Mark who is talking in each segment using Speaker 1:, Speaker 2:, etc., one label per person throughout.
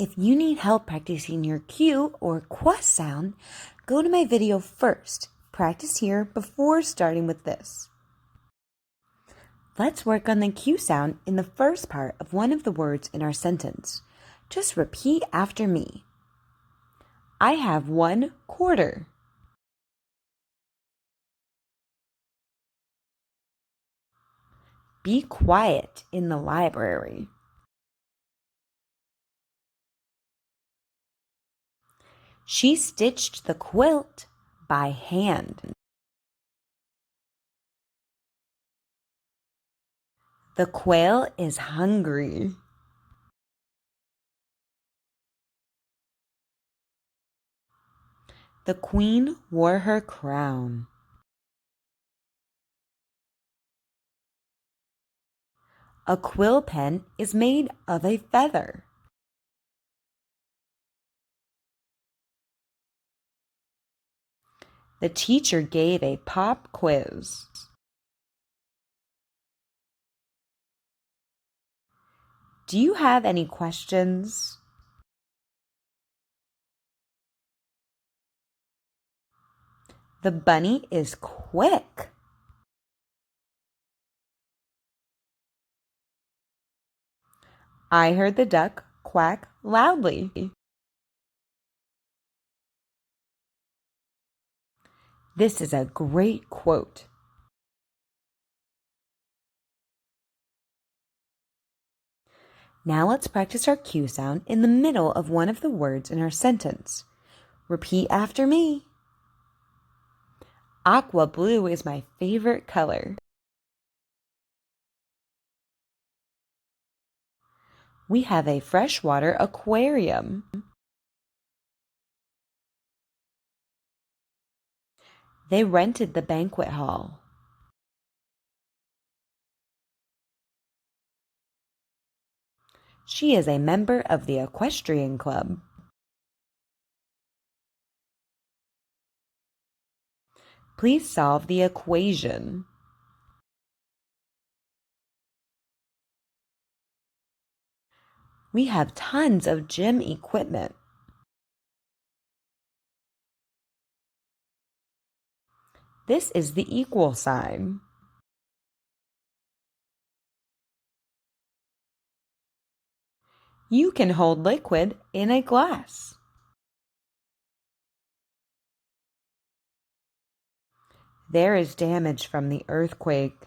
Speaker 1: If you need help practicing your Q or quack sound, go to my video first. Practice here before starting with this. Let's work on the Q sound in the first part of one of the words in our sentence. Just repeat after me. I have 1/4. Be quiet in the library. She stitched the quilt by hand. The quail is hungry. The queen wore her crown. A quill pen is made of a feather. The teacher gave a pop quiz. Do you have any questions? The bunny is quick. I heard the duck quack loudly. This is a great quote. Now let's practice our Q sound in the middle of one of the words in our sentence. Repeat after me. Aqua blue is my favorite color. We have a freshwater aquarium. They rented the banquet hall. She is a member of the equestrian club. Please solve the equation. We have tons of gym equipment. This is the equal sign. You can hold liquid in a glass. There is damage from the earthquake.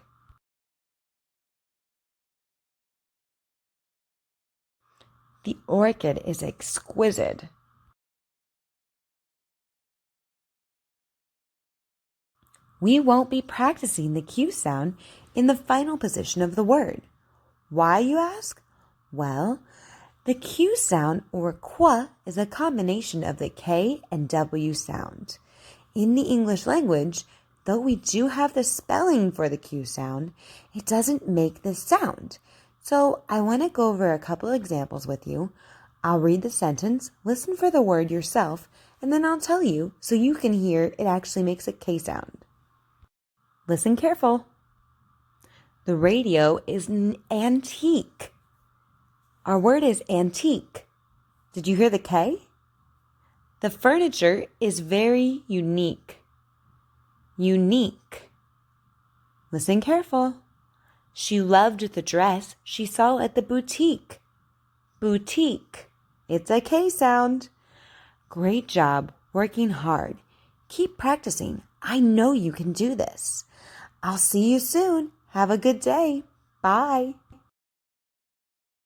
Speaker 1: The orchid is exquisite. We won't be practicing the Q sound in the final position of the word. Why, you ask? Well, the Q sound, or qua, is a combination of the K and W sound. In the English language, though we do have the spelling for the Q sound, it doesn't make this sound. So I want to go over a couple examples with you. I'll read the sentence, listen for the word yourself, and then I'll tell you so you can hear it actually makes a K sound. Listen careful. The radio is antique. Our word is antique. Did you hear the K? The furniture is very unique. Unique. Listen careful. She loved the dress she saw at the boutique. Boutique. It's a K sound. Great job working hard. Keep practicing. I know you can do this. I'll see you soon. Have a good day. Bye.